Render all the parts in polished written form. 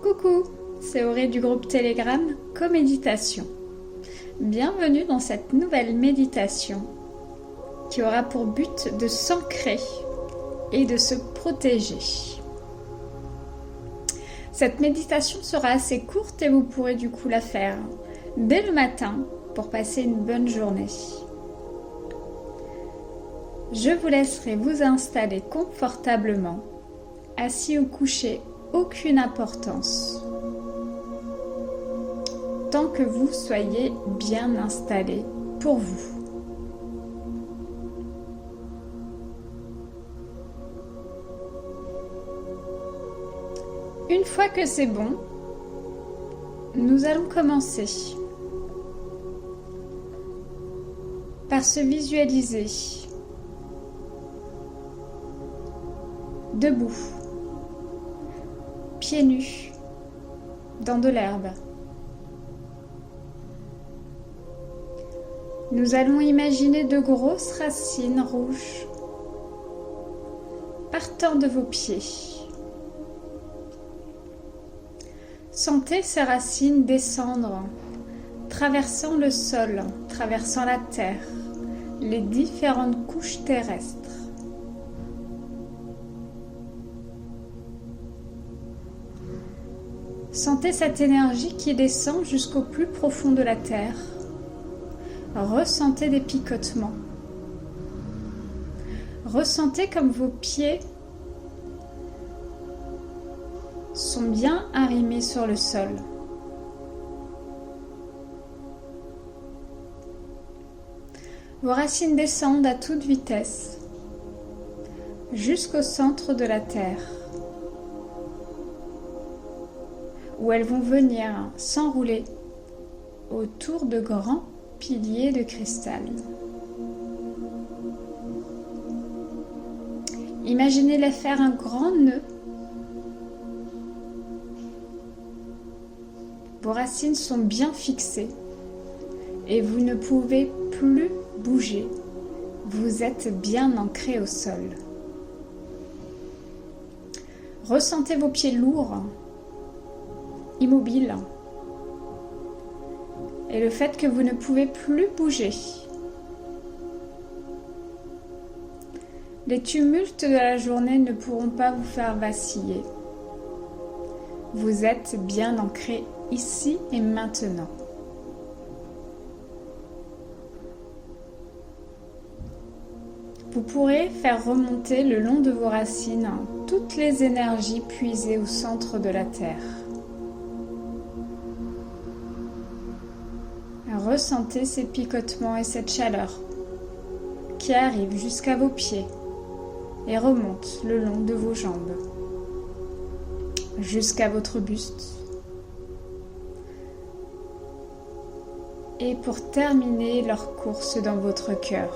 Coucou, c'est Auré du groupe Telegram Coméditation. Bienvenue dans cette nouvelle méditation qui aura pour but de s'ancrer et de se protéger. Cette méditation sera assez courte et vous pourrez du coup la faire dès le matin pour passer une bonne journée. Je vous laisserai vous installer confortablement, assis ou couché, aucune importance. Tant que vous soyez bien installé pour vous. Une fois que c'est bon, nous allons commencer par se visualiser debout, pieds nus, dans de l'herbe. Nous allons imaginer de grosses racines rouges partant de vos pieds. Sentez ces racines descendre, traversant le sol, traversant la terre, les différentes couches terrestres. Sentez cette énergie qui descend jusqu'au plus profond de la terre. Ressentez des picotements. Ressentez comme vos pieds sont bien arrimés sur le sol. Vos racines descendent à toute vitesse jusqu'au centre de la terre, où elles vont venir s'enrouler autour de grands piliers de cristal. Imaginez-les faire un grand nœud. Vos racines sont bien fixées et vous ne pouvez plus bouger. Vous êtes bien ancré au sol. Ressentez vos pieds lourds, immobiles, et le fait que vous ne pouvez plus bouger. Les tumultes de la journée ne pourront pas vous faire vaciller. Vous êtes bien ancré ici et maintenant. Vous pourrez faire remonter le long de vos racines toutes les énergies puisées au centre de la terre. Ressentez ces picotements et cette chaleur qui arrive jusqu'à vos pieds et remonte le long de vos jambes jusqu'à votre buste. Et pour terminer leur course dans votre cœur.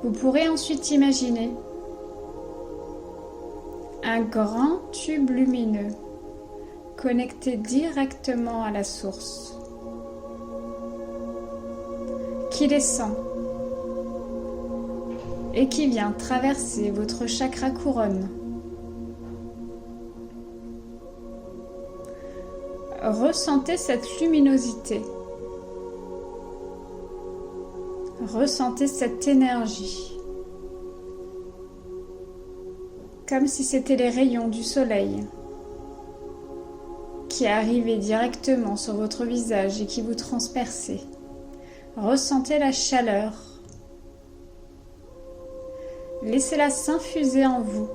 Vous pourrez ensuite imaginer un grand tube lumineux connecté directement à la source qui descend et qui vient traverser votre chakra couronne. Ressentez cette luminosité. Ressentez cette énergie. Comme si c'était les rayons du soleil qui arrivaient directement sur votre visage et qui vous transperçaient. Ressentez la chaleur. Laissez-la s'infuser en vous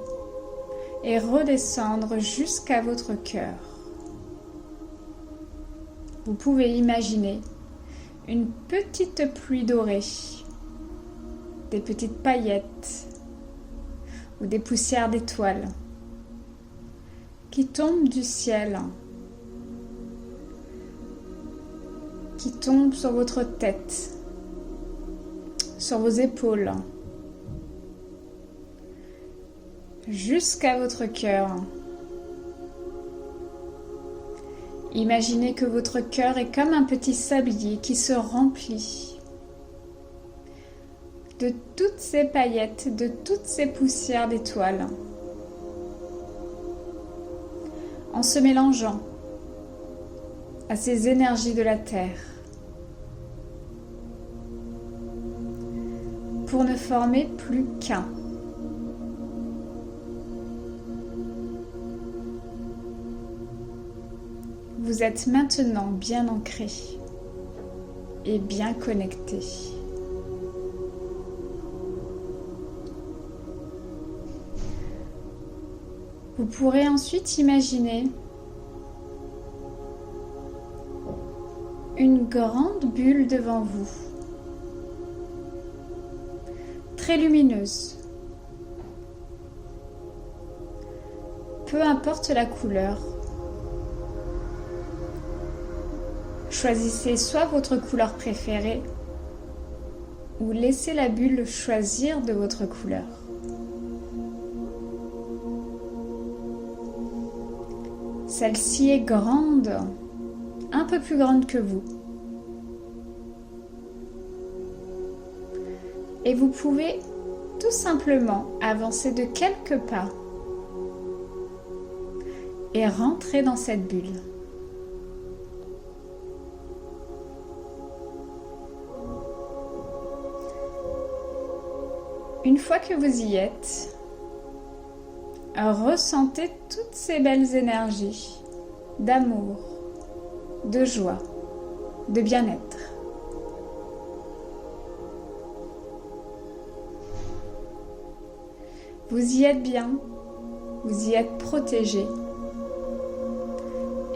et redescendre jusqu'à votre cœur. Vous pouvez imaginer une petite pluie dorée, des petites paillettes ou des poussières d'étoiles qui tombent du ciel, qui tombent sur votre tête, sur vos épaules, jusqu'à votre cœur. Imaginez que votre cœur est comme un petit sablier qui se remplit de toutes ces paillettes, de toutes ces poussières d'étoiles, en se mélangeant à ces énergies de la Terre, pour ne former plus qu'un. Vous êtes maintenant bien ancré et bien connecté. Vous pourrez ensuite imaginer une grande bulle devant vous, très lumineuse. Peu importe la couleur, choisissez soit votre couleur préférée ou laissez la bulle choisir de votre couleur. Celle-ci est grande, un peu plus grande que vous. Et vous pouvez tout simplement avancer de quelques pas et rentrer dans cette bulle. Une fois que vous y êtes, ressentez toutes ces belles énergies d'amour, de joie, de bien-être. Vous y êtes bien, vous y êtes protégé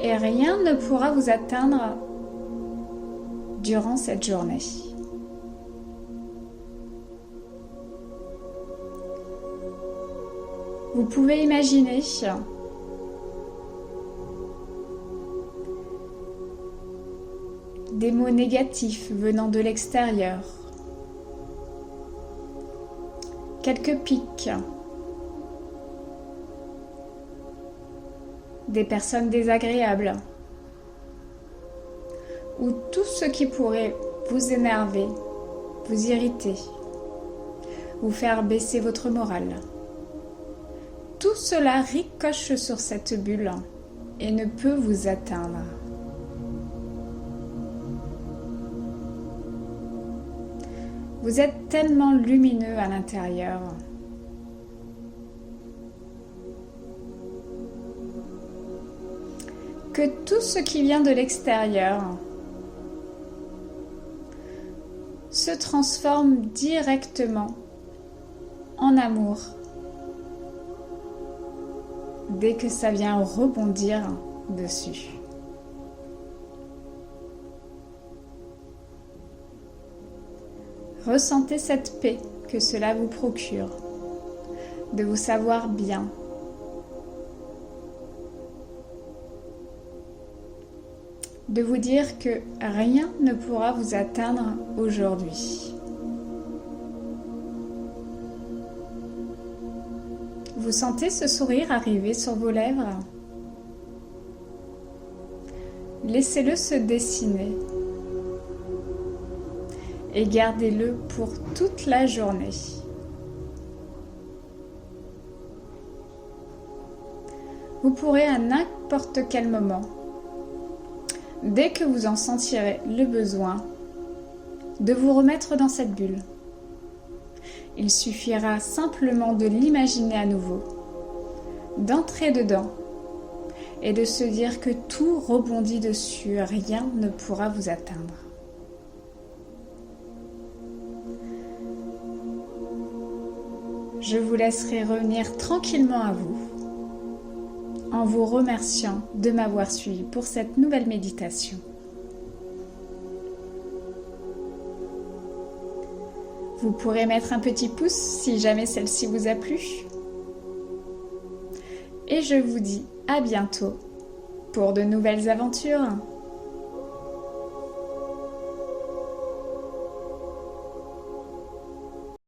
et rien ne pourra vous atteindre durant cette journée. Vous pouvez imaginer des mots négatifs venant de l'extérieur, quelques pics, des personnes désagréables ou tout ce qui pourrait vous énerver, vous irriter, vous faire baisser votre morale. Tout cela ricoche sur cette bulle et ne peut vous atteindre. Vous êtes tellement lumineux à l'intérieur. Que tout ce qui vient de l'extérieur se transforme directement en amour dès que ça vient rebondir dessus. Ressentez cette paix que cela vous procure, de vous savoir bien. De vous dire que rien ne pourra vous atteindre aujourd'hui. Vous sentez ce sourire arriver sur vos lèvres? Laissez-le se dessiner et gardez-le pour toute la journée. Vous pourrez à n'importe quel moment, dès que vous en sentirez le besoin, de vous remettre dans cette bulle. Il suffira simplement de l'imaginer à nouveau, d'entrer dedans et de se dire que tout rebondit dessus, rien ne pourra vous atteindre. Je vous laisserai revenir tranquillement à vous, en vous remerciant de m'avoir suivi pour cette nouvelle méditation. Vous pourrez mettre un petit pouce si jamais celle-ci vous a plu. Et je vous dis à bientôt pour de nouvelles aventures.